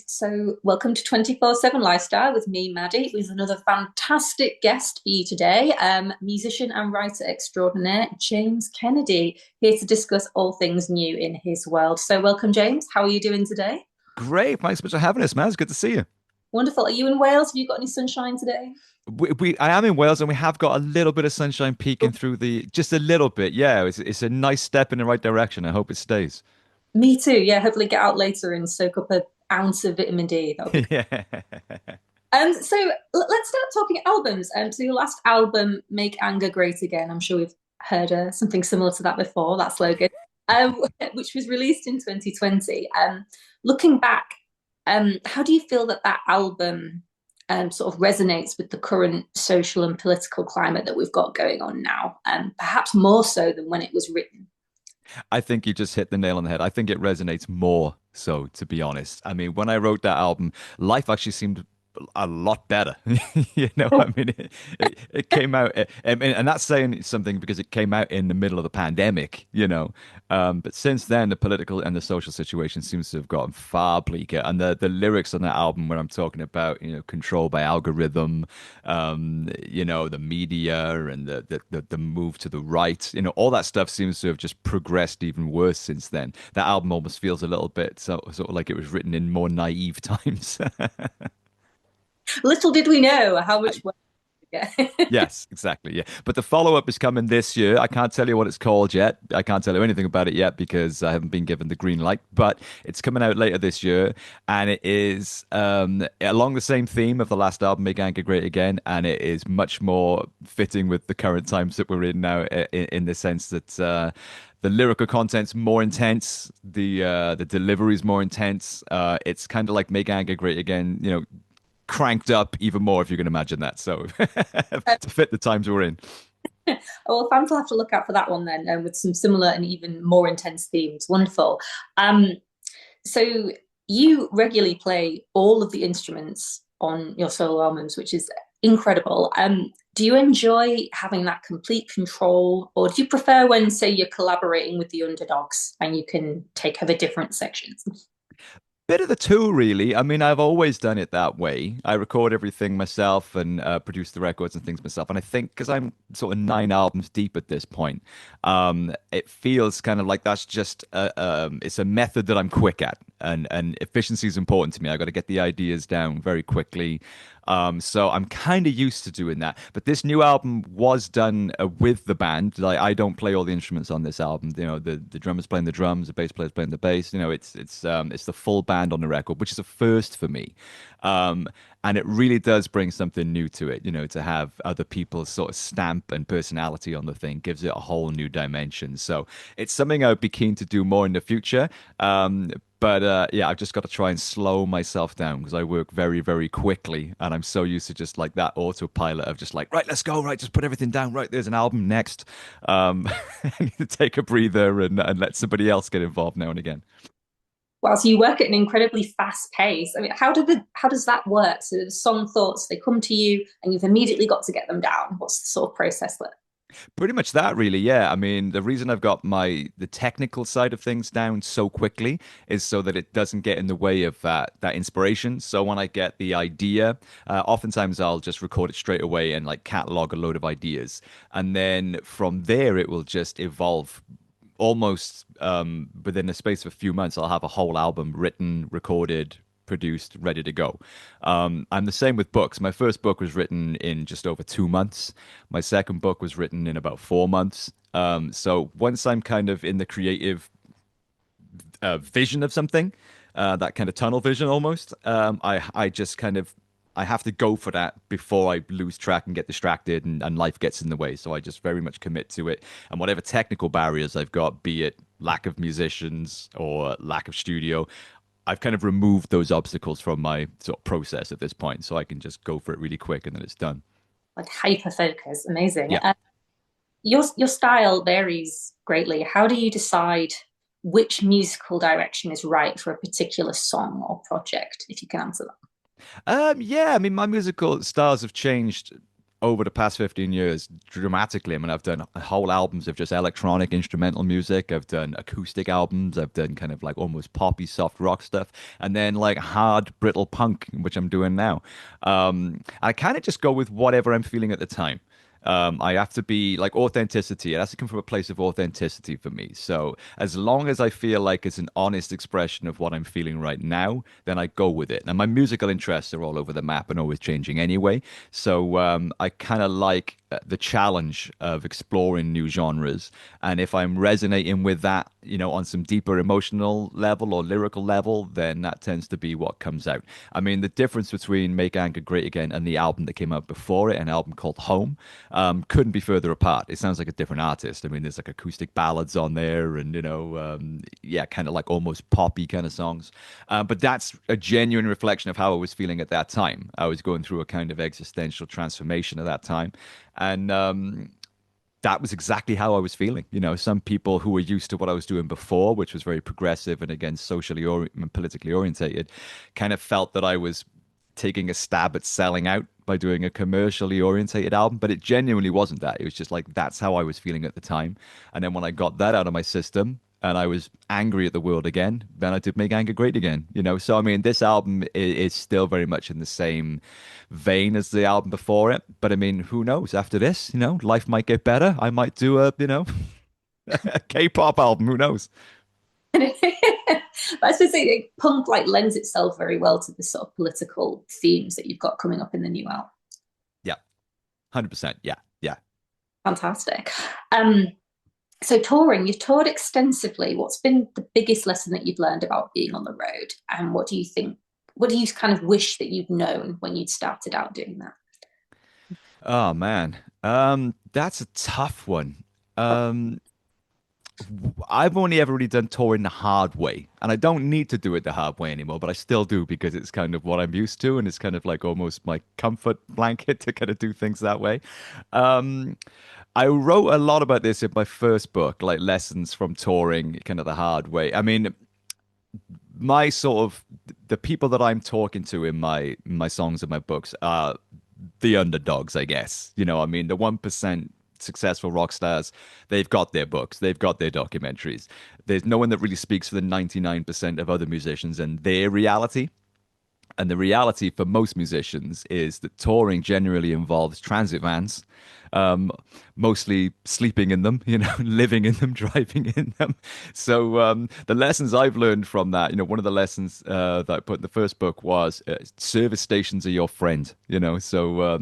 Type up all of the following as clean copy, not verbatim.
So welcome to 24/7 Lifestyle with me, Maddie, with another fantastic guest for you today, musician and writer extraordinaire, James Kennedy, here to discuss all things new in his world. So welcome, James. How are you doing today? Great. Thanks so much for having us, man. It's good to see you. Wonderful. Are you in Wales? Have you got any sunshine today? I am in Wales and we have got a little bit of sunshine peeking through just a little bit. Yeah, it's a nice step in the right direction. I hope it stays. Me too. Yeah, hopefully get out later and soak up an ounce of vitamin D. That would be Yeah. So let's start talking albums. So your last album, Make Anger Great Again. I'm sure we've heard something similar to that before, that slogan, um, which was released in 2020. Looking back, how do you feel that that album sort of resonates with the current social and political climate that we've got going on now, perhaps more so than when it was written? I think you just hit the nail on the head. I think it resonates more so, to be honest. I mean, when I wrote that album, life actually seemed a lot better. I mean, it came out, and that's saying something because it came out in the middle of the pandemic. But since then, the political and the social situation seems to have gotten far bleaker. And the lyrics on that album, when I'm talking about, control by algorithm, the media and the move to the right, all that stuff seems to have just progressed even worse since then. That album almost feels a little bit sort of like it was written in more naive times. Little did we know how much work to get. Yes, exactly. Yeah. But the follow-up is coming this year. I can't tell you what it's called yet. I can't tell you anything about it yet because I haven't been given the green light, but it's coming out later this year. And it is along the same theme of the last album, Make Anger Great Again. And it is much more fitting with the current times that we're in now, in the sense that the lyrical content's more intense, the delivery is more intense. It's kind of like Make Anger Great Again, cranked up even more, if you can imagine that. So to fit the times we're in. Well, fans will have to look out for that one then, with some similar and even more intense themes. Wonderful. So you regularly play all of the instruments on your solo albums, which is incredible. Do you enjoy having that complete control, or do you prefer when, say, you're collaborating with the underdogs and you can take over different sections? Bit of the two, really. I mean, I've always done it that way. I record everything myself and produce the records and things myself. And I think because I'm sort of 9 albums deep at this point, it feels kind of like that's just it's a method that I'm quick at, and efficiency is important to me. I got to get the ideas down very quickly. So I'm kind of used to doing that. But this new album was done with the band. Like I don't play all the instruments on this album. The drummer's playing the drums, the bass player's playing the bass. It's the full band on the record, which is a first for me. Um, and it really does bring something new to it. To have other people's sort of stamp and personality on the thing gives it a whole new dimension. So it's something I would be keen to do more in the future. But yeah, I've just got to try and slow myself down because I work very, very quickly, and I'm so used to just like that autopilot of just like, right, let's go, right, just put everything down, right, there's an album next. I need to take a breather and let somebody else get involved now and again. Well, so you work at an incredibly fast pace. I mean, how does that work? So the song thoughts, they come to you and you've immediately got to get them down. What's the sort of process there? Pretty much that, really. Yeah. I mean, the reason I've got the technical side of things down so quickly is so that it doesn't get in the way of that inspiration. So when I get the idea, oftentimes I'll just record it straight away and like catalog a load of ideas, and then from there it will just evolve. Almost within the space of a few months, I'll have a whole album written, recorded, produced, ready to go. I'm the same with books. My first book was written in just over 2 months. My second book was written in about 4 months. So once I'm kind of in the creative vision of something, that kind of tunnel vision almost, I just kind of I have to go for that before I lose track and get distracted and life gets in the way. So I just very much commit to it. And whatever technical barriers I've got, be it lack of musicians or lack of studio, I've kind of removed those obstacles from my sort of process at this point, so I can just go for it really quick and then it's done. Like hyper focus, amazing. Yeah. Your style varies greatly. How do you decide which musical direction is right for a particular song or project? If you can answer that. Yeah, I mean, my musical styles have changed over the past 15 years dramatically. I mean, I've done whole albums of just electronic instrumental music. I've done acoustic albums. I've done kind of like almost poppy soft rock stuff. And then like hard brittle punk, which I'm doing now. I kind of just go with whatever I'm feeling at the time. I have to be like authenticity. It has to come from a place of authenticity for me. So as long as I feel like it's an honest expression of what I'm feeling right now, then I go with it. And my musical interests are all over the map and always changing anyway. So I kind of like the challenge of exploring new genres. And if I'm resonating with that, you know, on some deeper emotional level or lyrical level, then that tends to be what comes out. I mean, the difference between Make Anger Great Again and the album that came out before it, an album called Home, couldn't be further apart. It sounds like a different artist. I mean, there's like acoustic ballads on there and, you know, yeah, kind of like almost poppy kind of songs. But that's a genuine reflection of how I was feeling at that time. I was going through a kind of existential transformation at that time. And that was exactly how I was feeling. You know, some people who were used to what I was doing before, which was very progressive and again and politically orientated, kind of felt that I was taking a stab at selling out by doing a commercially orientated album, but it genuinely wasn't that. It was just like that's how I was feeling at the time. And then when I got that out of my system and I was angry at the world again, then I did Make Anger Great Again, you know. So I mean, this album is still very much in the same vein as the album before it. But I mean, who knows? After this, you know, life might get better. I might do a, you know, a K-pop album. Who knows? But I suppose punk like lends itself very well to the sort of political themes that you've got coming up in the new album. Yeah, 100%. Yeah, yeah. Fantastic. Um, so touring, you've toured extensively. What's been the biggest lesson that you've learned about being on the road? And what do you think? What do you kind of wish that you'd known when you'd started out doing that? Oh man, that's a tough one. I've only ever really done touring the hard way, and I don't need to do it the hard way anymore, but I still do because it's kind of what I'm used to, and it's kind of like almost my comfort blanket to kind of do things that way. Um, I wrote a lot about this in my first book, like lessons from touring, kind of the hard way. I mean, my sort of the people that I'm talking to in my songs and my books are the underdogs, I guess. You know, I mean, the 1% successful rock stars, they've got their books, they've got their documentaries. There's no one that really speaks for the 99% of other musicians and their reality. And the reality for most musicians is that touring generally involves transit vans, um, mostly sleeping in them, you know, living in them, driving in them. So the lessons I've learned from that, you know, one of the lessons that I put in the first book was service stations are your friend, you know. So,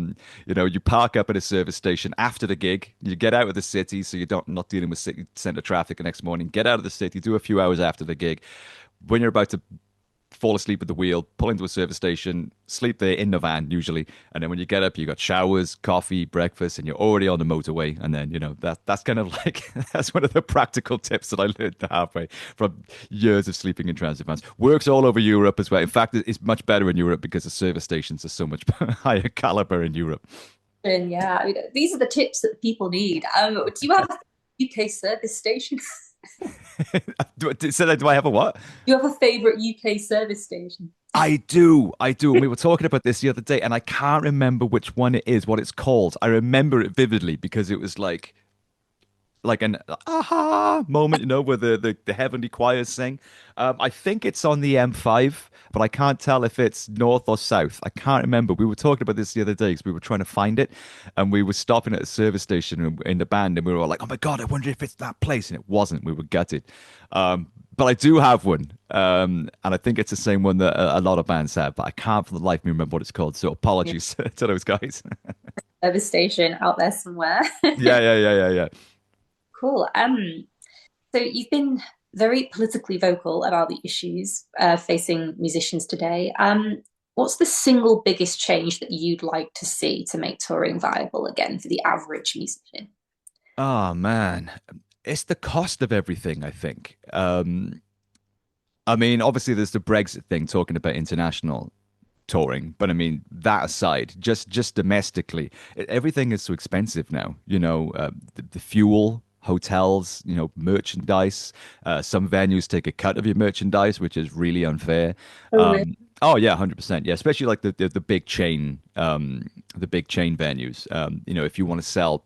you know, you park up at a service station after the gig, you get out of the city so you don't not dealing with city center traffic the next morning, get out of the city, do a few hours after the gig. When you're about to fall asleep at the wheel, pull into a service station, sleep there in the van usually, and then when you get up, you got showers, coffee, breakfast, and you're already on the motorway. And then you know that's kind of like that's one of the practical tips that I learned the hard way from years of sleeping in transit vans. Works all over Europe as well. In fact, it's much better in Europe because the service stations are so much higher caliber in Europe. And yeah, I mean, these are the tips that people need. Do you have a UK service station? Do I have a what? Do you have a favorite UK service station? I do. I do. And we were talking about this the other day, and I can't remember which one it is, what it's called. I remember it vividly because it was like an aha moment, you know, where the heavenly choirs sing. I think it's on the M5, but I can't tell if it's north or south. I can't remember. We were talking about this the other day because we were trying to find it, and we were stopping at a service station in the band, and we were all like, "Oh my God, I wonder if it's that place," and it wasn't. We were gutted. But I do have one, and I think it's the same one that a lot of bands have, but I can't for the life of me remember what it's called. So Yeah. apologies to those guys. Service station out there somewhere. Yeah, yeah, yeah, yeah, yeah. Cool. So you've been very politically vocal about the issues facing musicians today. What's the single biggest change that you'd like to see to make touring viable again for the average musician? Oh man, it's the cost of everything, I think. I mean, obviously there's the Brexit thing talking about international touring, but I mean that aside, just domestically, everything is so expensive now. You know, the fuel, hotels, merchandise. Some venues take a cut of your merchandise, which is really unfair. Oh, really? Oh yeah, 100%. Yeah, especially like the the big chain venues. If you want to sell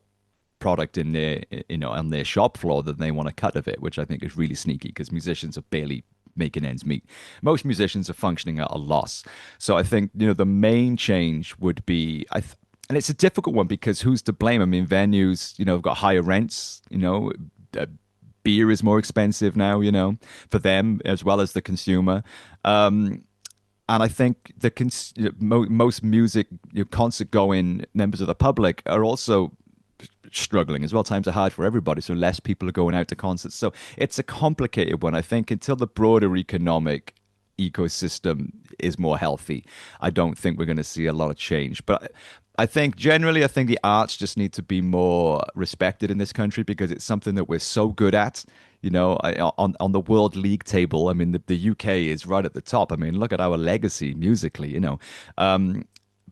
product in their on their shop floor, then they want a cut of it, which I think is really sneaky because musicians are barely making ends meet. Most musicians are functioning at a loss. So I think the main change would be and it's a difficult one because who's to blame? I mean, venues have got higher rents. Uh, Beer is more expensive now. For them as well as the consumer. And I think most music, concert going members of the public are also struggling as well. Times are hard for everybody, so less people are going out to concerts. So it's a complicated one. I think until the broader economic ecosystem is more healthy, I don't think we're going to see a lot of change. But I think generally, I think the arts just need to be more respected in this country because it's something that we're so good at. On the world league table, I mean, the UK is right at the top. I mean, look at our legacy musically.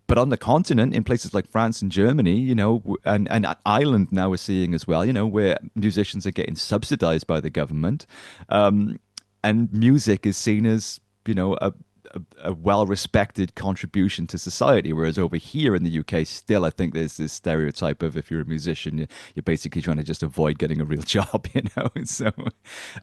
But on the continent, in places like France and Germany, and Ireland now we're seeing as well, where musicians are getting subsidized by the government, and music is seen as, a well-respected contribution to society. Whereas over here in the UK, still, I think there's this stereotype of if you're a musician, you're basically trying to just avoid getting a real job, So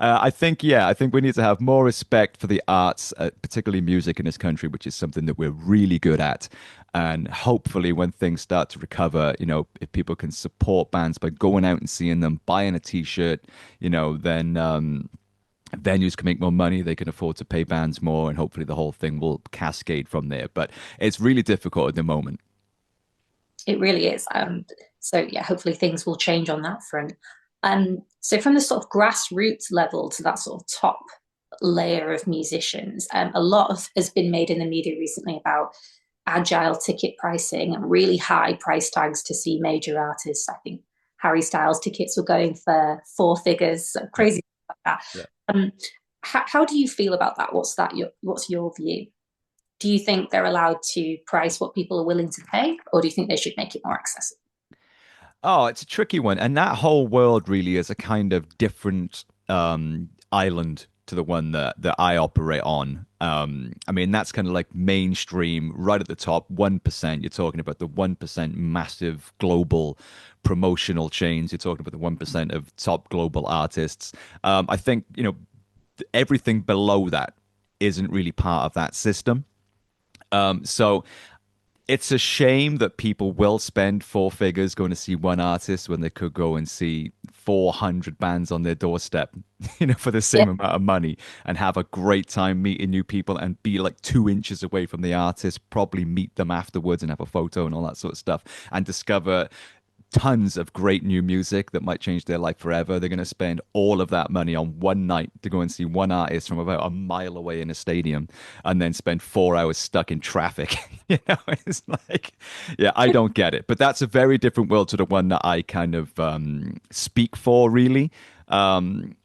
I think we need to have more respect for the arts, particularly music in this country, which is something that we're really good at. And hopefully, when things start to recover, if people can support bands by going out and seeing them, buying a T-shirt, then venues can make more money. They can afford to pay bands more, and hopefully, the whole thing will cascade from there. But it's really difficult at the moment. It really is. So yeah, hopefully things will change on that front. So from the sort of grassroots level to that sort of top layer of musicians, a lot of has been made in the media recently about agile ticket pricing and really high price tags to see major artists. I think Harry Styles tickets were going for four figures, so Yeah, crazy like that. yeah. Um, how do you feel about that? What's your view? Do you think they're allowed to price what people are willing to pay, or do you think they should make it more accessible? Oh, it's a tricky one. And that whole world really is a kind of different island to the one that I operate on. I mean, that's kind of like mainstream, right at the top, 1%. You're talking about the 1% massive global promotional chains. You're talking about the 1% of top global artists. I think, everything below that isn't really part of that system. So it's a shame that people will spend four figures going to see one artist when they could go and see 400 bands on their doorstep, for the Yeah, same amount of money and have a great time meeting new people and be like 2 inches away from the artist, probably meet them afterwards and have a photo and all that sort of stuff and discover tons of great new music that might change their life forever. They're going to spend all of that money on one night to go and see one artist from about a mile away in a stadium and then spend 4 hours stuck in traffic. It's like, yeah, I don't get it. But that's a very different world to the one that I kind of speak for, really. Um,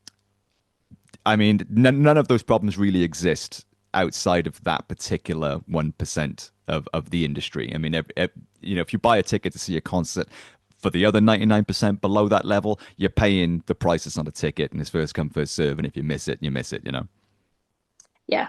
I mean, none of those problems really exist outside of that particular 1% of the industry. I mean, if you buy a ticket to see a concert, for the other 99% below that level, you're paying the prices on the ticket, and it's first come, first serve. And if you miss it, you miss it. yeah,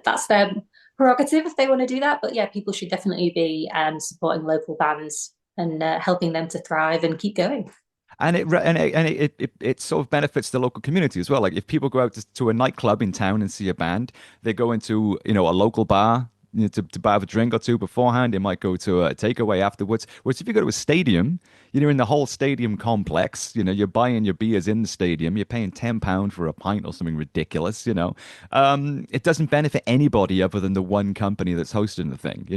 that's their prerogative if they want to do that. But yeah, people should definitely be supporting local bands and helping them to thrive and keep going. And it sort of benefits the local community as well. Like if people go out to a nightclub in town and see a band, they go into a local bar, to have a drink or two beforehand. They might go to a takeaway afterwards. Whereas if you go to a stadium, in the whole stadium complex, you're buying your beers in the stadium. You're paying £10 for a pint or something ridiculous. It doesn't benefit anybody other than the one company that's hosting the thing.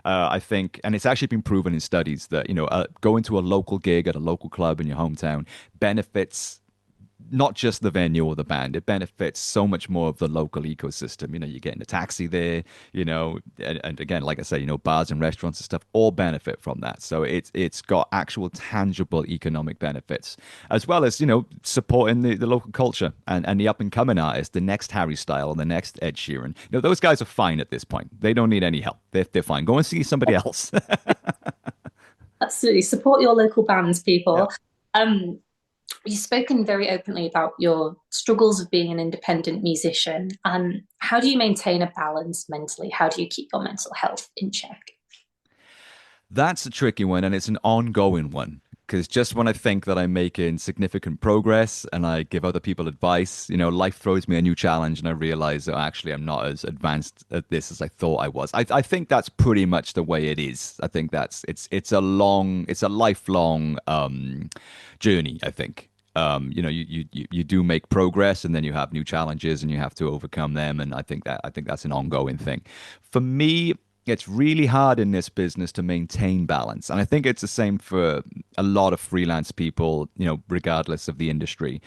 I think, and it's actually been proven in studies that going to a local gig at a local club in your hometown benefits not just the venue or the band. It benefits so much more of the local ecosystem. You're getting a taxi there, and again, like I say, bars and restaurants and stuff all benefit from that. So it's got actual tangible economic benefits, as well as, supporting the local culture and the up and coming artists, the next Harry Styles, the next Ed Sheeran. Those guys are fine at this point. They don't need any help. They're fine. Go and see somebody else. Absolutely. Support your local bands, Yeah. people. Um, You've spoken very openly about your struggles of being an independent musician. How do you maintain a balance mentally? How do you keep your mental health in check? That's a tricky one, and it's an ongoing one. Because just when I think that I'm making significant progress and I give other people advice, life throws me a new challenge and I realize that actually I'm not as advanced at this as I thought I was. I think that's pretty much the way it is. I think it's a lifelong journey, I think. You do make progress and then you have new challenges and you have to overcome them. And I think that's an ongoing thing. For me, it's really hard in this business to maintain balance. And I think it's the same for a lot of freelance people, regardless of the industry,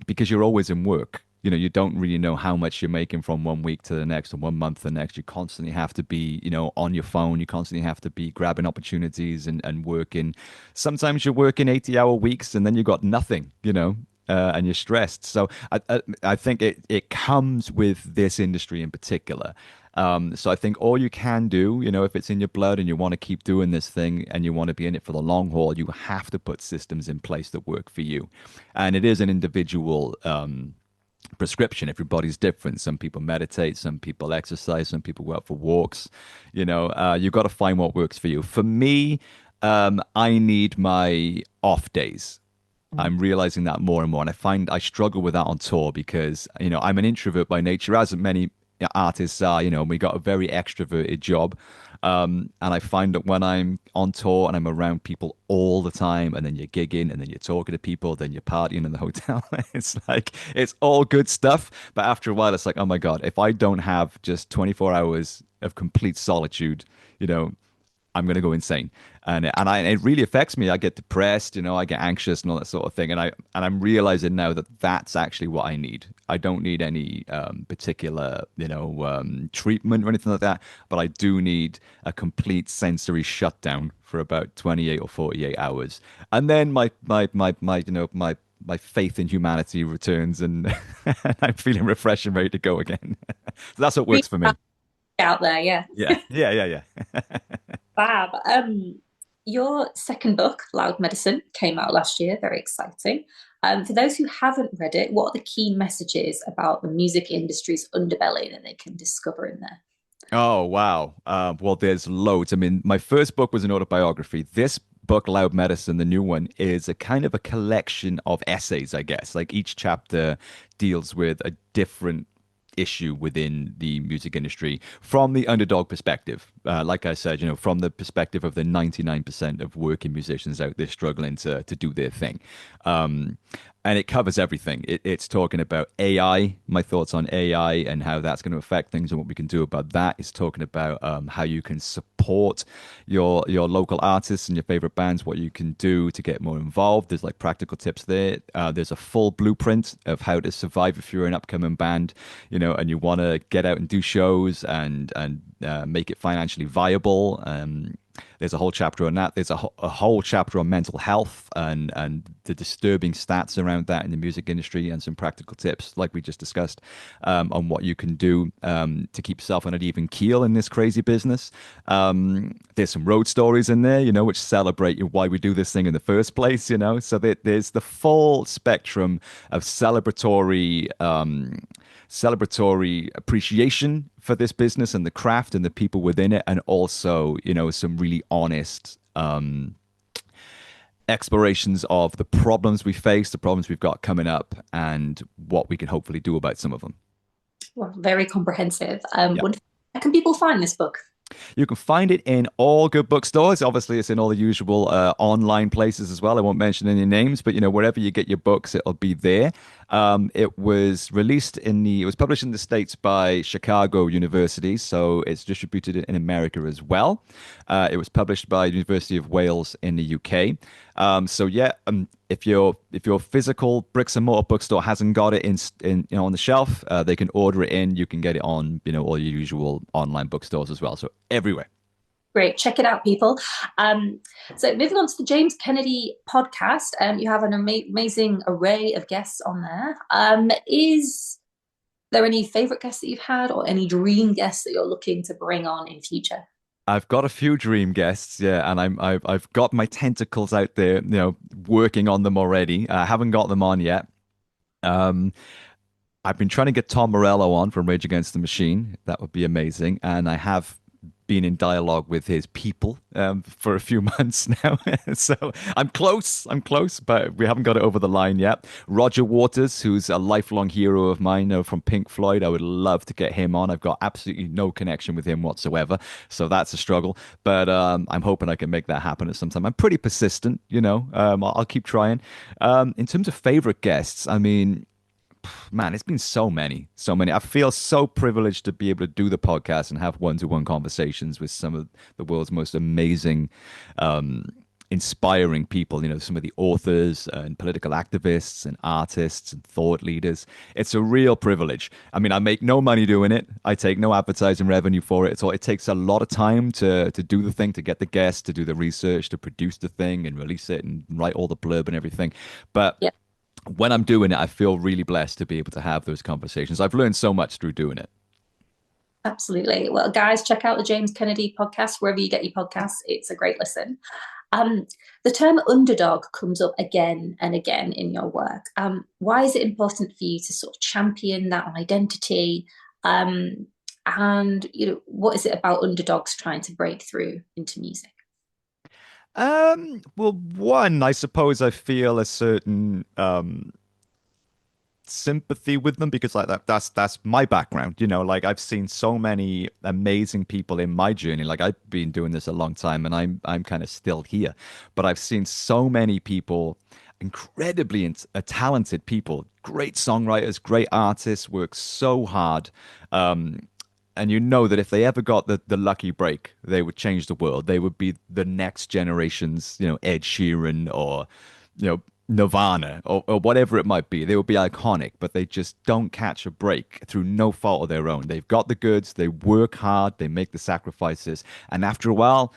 because you're always in work. You don't really know how much you're making from one week to the next or one month to the next. You constantly have to be, on your phone. You constantly have to be grabbing opportunities and working. Sometimes you're working 80-hour weeks and then you've got nothing, and you're stressed. So I think it comes with this industry in particular. So I think all you can do, if it's in your blood and you want to keep doing this thing and you want to be in it for the long haul, you have to put systems in place that work for you. And it is an individual prescription. Everybody's different. Some people meditate, some people exercise, some people go out for walks. You've got to find what works for you. For me, I need my off days. I'm realizing that more and more. And I find I struggle with that on tour because, I'm an introvert by nature, as many artists are, and we got a very extroverted job. And I find that when I'm on tour and I'm around people all the time, and then you're gigging and then you're talking to people, then you're partying in the hotel, it's like, it's all good stuff. But after a while, it's like, oh my God, if I don't have just 24 hours of complete solitude, you know, I'm going to go insane. It really affects me. I get depressed, I get anxious and all that sort of thing. And I'm realizing now that that's actually what I need. I don't need any particular, treatment or anything like that, but I do need a complete sensory shutdown for about 28 or 48 hours. And then my faith in humanity returns and I'm feeling refreshed and ready to go again. So that's what works for me. Out there, yeah. Yeah. Yeah. Yeah. Yeah. Fab. Your second book, Loud Medicine, came out last year. Very exciting. For those who haven't read it, what are the key messages about the music industry's underbelly that they can discover in there? Oh, wow. Well, there's loads. I mean, my first book was an autobiography. This book, Loud Medicine, the new one, is a kind of a collection of essays, I guess. Like each chapter deals with a different issue within the music industry from the underdog perspective. Like I said, from the perspective of the 99% of working musicians out there struggling to do their thing. Um, and it covers everything. It's talking about AI, my thoughts on AI and how that's going to affect things and what we can do about that. It's talking about how you can support your local artists and your favorite bands, what you can do to get more involved. There's like practical tips there. There's a full blueprint of how to survive if you're an upcoming band, and you want to get out and do shows and make it financially viable. There's a whole chapter on that. There's a whole chapter on mental health and the disturbing stats around that in the music industry and some practical tips, like we just discussed, on what you can do to keep yourself on an even keel in this crazy business. There's some road stories in there, which celebrate why we do this thing in the first place, So there's the full spectrum of celebratory appreciation for this business and the craft and the people within it, and also, some really honest explorations of the problems we face, the problems we've got coming up, and what we can hopefully do about some of them. Well, very comprehensive. Yeah. Where can people find this book? You can find it in all good bookstores. Obviously, it's in all the usual online places as well. I won't mention any names, but wherever you get your books, it'll be there. It was published in the States by Chicago University, so it's distributed in America as well. It was published by University of Wales in the UK. So yeah, if your physical bricks and mortar bookstore hasn't got it in on the shelf, they can order it in. You can get it on all your usual online bookstores as well. So everywhere. Great, check it out, people. Um, so moving on to the James Kennedy podcast, you have an amazing array of guests on there. Is there any favorite guests that you've had or any dream guests that you're looking to bring on in future? I've got a few dream guests, yeah, and I've got my tentacles out there, working on them already. I haven't got them on yet. Um, I've been trying to get Tom Morello on from Rage Against the Machine. That would be amazing. And I have been in dialogue with his people for a few months now. So I'm close. I'm close, but we haven't got it over the line yet. Roger Waters, who's a lifelong hero of mine from Pink Floyd, I would love to get him on. I've got absolutely no connection with him whatsoever. So that's a struggle. But I'm hoping I can make that happen at some time. I'm pretty persistent, I'll keep trying. In terms of favorite guests, I mean, man, it's been so many, so many. I feel so privileged to be able to do the podcast and have one-to-one conversations with some of the world's most amazing, um, inspiring people. Some of the authors and political activists and artists and thought leaders. It's a real privilege. I mean, I make no money doing it. I take no advertising revenue for it. So it takes a lot of time to do the thing, to get the guests, to do the research, to produce the thing and release it and write all the blurb and everything. But Yeah, when I'm doing it, I feel really blessed to be able to have those conversations. I've learned so much through doing it. absolutely. Well, guys, check out the James Kennedy podcast wherever you get your podcasts. It's a great listen. Um, the term underdog comes up again and again in your work. Why is it important for you to sort of champion that identity? And what is it about underdogs trying to break through into music? Well, one, I suppose I feel a certain sympathy with them because like that's my background, like I've seen so many amazing people in my journey. Like I've been doing this a long time and I'm kind of still here, but I've seen so many people, incredibly talented people, great songwriters, great artists, work so hard. And that if they ever got the lucky break, they would change the world. They would be the next generation's, Ed Sheeran or, Nirvana or whatever it might be. They would be iconic, but they just don't catch a break through no fault of their own. They've got the goods, they work hard, they make the sacrifices, and after a while,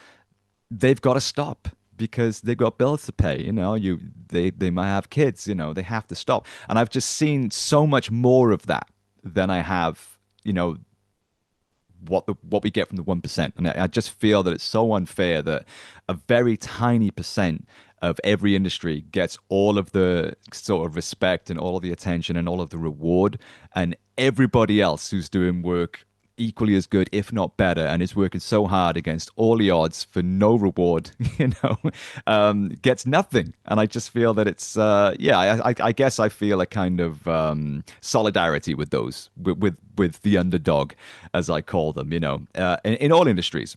they've got to stop because they've got bills to pay. They might have kids, they have to stop. And I've just seen so much more of that than I have, what we get from the 1%. And I just feel that it's so unfair that a very tiny percent of every industry gets all of the sort of respect and all of the attention and all of the reward, and everybody else who's doing work equally as good, if not better, and is working so hard against all the odds for no reward, gets nothing. And I just feel that it's, I guess I feel a kind of solidarity with those, with the underdog, as I call them, in all industries.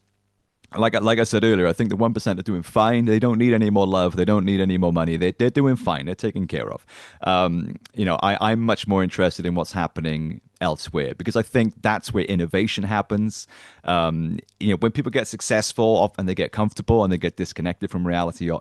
Like I said earlier, I think the 1% are doing fine. They don't need any more love. They don't need any more money. They're doing fine. They're taken care of. I'm much more interested in what's happening elsewhere because I think that's where innovation happens. When people get successful and they get comfortable and they get disconnected from reality,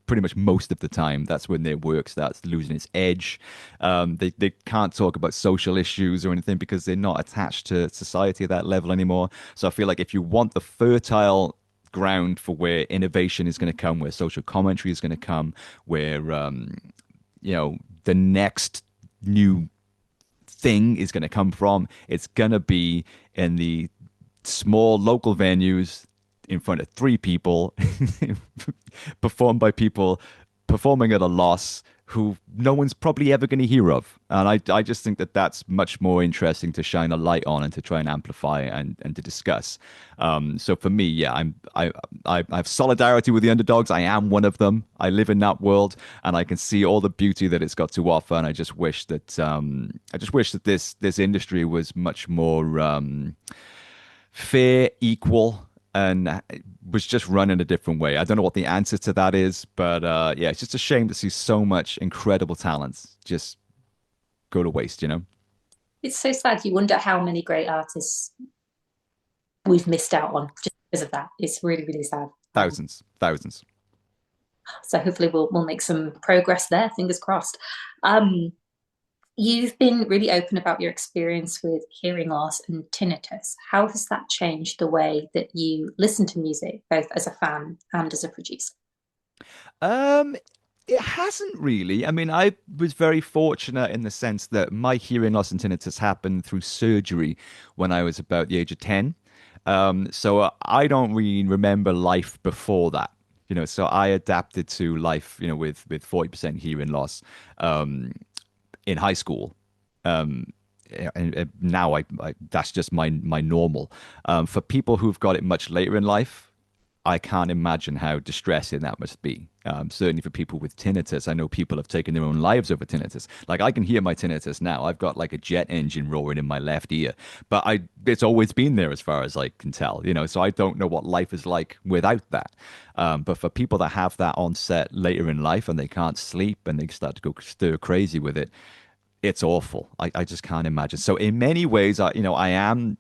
pretty much most of the time, that's when their work starts losing its edge. They can't talk about social issues or anything because they're not attached to society at that level anymore. So I feel like if you want the fertile ground for where innovation is going to come, where social commentary is going to come, where the next new thing is going to come from, it's going to be in the small local venues in front of three people, performed by people performing at a loss who no one's probably ever going to hear of. And I just think that that's much more interesting to shine a light on and to try and amplify and to discuss. So for me, yeah, I have solidarity with the underdogs. I am one of them. I live in that world, and I can see all the beauty that it's got to offer. And I just wish that this industry was much more fair, equal, and was just run in a different way. I don't know what the answer to that is, but yeah, it's just a shame to see so much incredible talent just go to waste. It's so sad. You wonder how many great artists we've missed out on just because of that. It's really, really sad. Thousands, thousands. So hopefully we'll make some progress there. Fingers crossed. Um, you've been really open about your experience with hearing loss and tinnitus. How has that changed the way that you listen to music, both as a fan and as a producer? Um, it hasn't really. I mean, I was very fortunate in the sense that my hearing loss and tinnitus happened through surgery when I was about the age of 10. So I don't really remember life before that. So I adapted to life, with 40% hearing loss um, in high school. Um, and now that's just my normal. For people who've got it much later in life, I can't imagine how distressing that must be. Certainly for people with tinnitus, I know people have taken their own lives over tinnitus. Like I can hear my tinnitus now. I've got like a jet engine roaring in my left ear, but it's always been there as far as I can tell. So I don't know what life is like without that. But for people that have that onset later in life and they can't sleep and they start to go stir crazy with it, it's awful. I just can't imagine. So in many ways, I am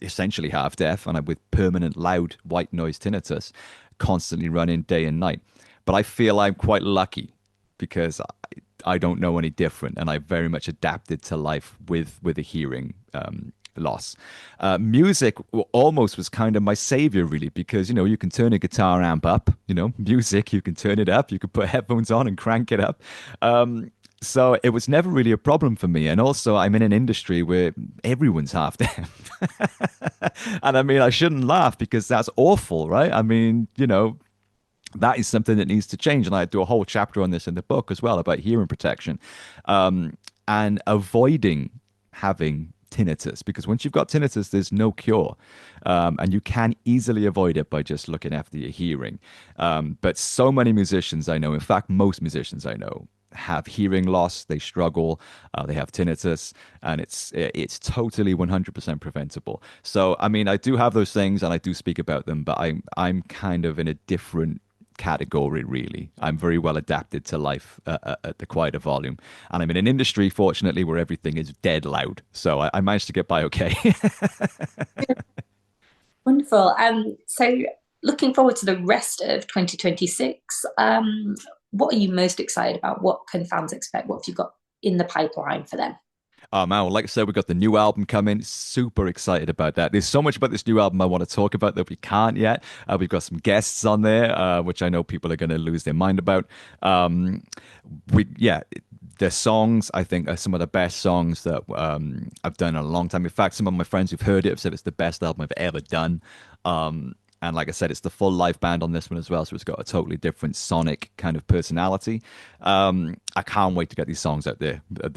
essentially half deaf and I'm with permanent loud white noise tinnitus constantly running day and night. But I feel I'm quite lucky because I don't know any different and I very much adapted to life with a hearing loss. Music almost was kind of my savior, really, because you can turn a guitar amp up. Music, you can turn it up, you can put headphones on and crank it up. So it was never really a problem for me. And also, I'm in an industry where everyone's half deaf. And I mean, I shouldn't laugh because that's awful, right? I mean, that is something that needs to change. And I do a whole chapter on this in the book as well about hearing protection and avoiding having tinnitus. Because once you've got tinnitus, there's no cure. And you can easily avoid it by just looking after your hearing. But so many musicians I know, in fact, most musicians I know, have hearing loss, they struggle, they have tinnitus, and it's totally 100% preventable. So, I mean, I do have those things and I do speak about them, but I'm kind of in a different category, really. I'm very well adapted to life at the quieter volume, and I'm in an industry, fortunately, where everything is dead loud. So I managed to get by okay. Wonderful. So looking forward to the rest of 2026, what are you most excited about? What can fans expect? What have you got in the pipeline for them? Man, well, like I said, we've got the new album coming. Super excited about that. There's so much about this new album I want to talk about that we can't yet. We've got some guests on there, which I know people are going to lose their mind about. Um, yeah, the songs I think are some of the best songs that I've done in a long time. In fact, some of my friends who've heard it have said it's the best album I've ever done. And like I said, it's the full live band on this one as well, so it's got a totally different sonic kind of personality. I can't wait to get these songs out there. The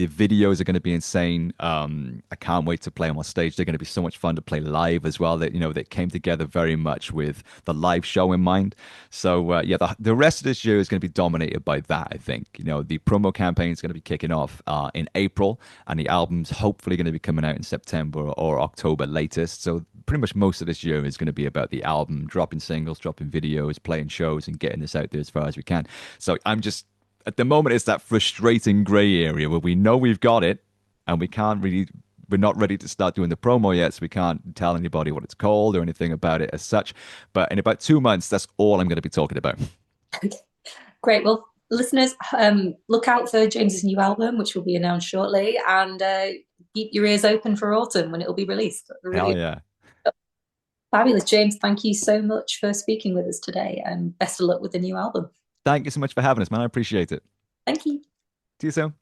videos are going to be insane. I can't wait to play them on stage. They're going to be so much fun to play live as well. That came together very much with the live show in mind. So yeah, the rest of this year is going to be dominated by that. I think the promo campaign is going to be kicking off in April, and the album's hopefully going to be coming out in September or October latest. So pretty much most of this year is going to be about the album, dropping singles, dropping videos, playing shows, and getting this out there as far as we can. So I'm just, at the moment, it's that frustrating gray area where we know we've got it and we're not ready to start doing the promo yet, so we can't tell anybody what it's called or anything about it as such. But in about 2 months, that's all I'm going to be talking about. Great. Well, listeners, look out for James's new album, which will be announced shortly, and keep your ears open for autumn when it will be released. Hell Really yeah. fabulous. James, thank you so much for speaking with us today, and best of luck with the new album. Thank you so much for having us, man. I appreciate it. Thank you. See you soon.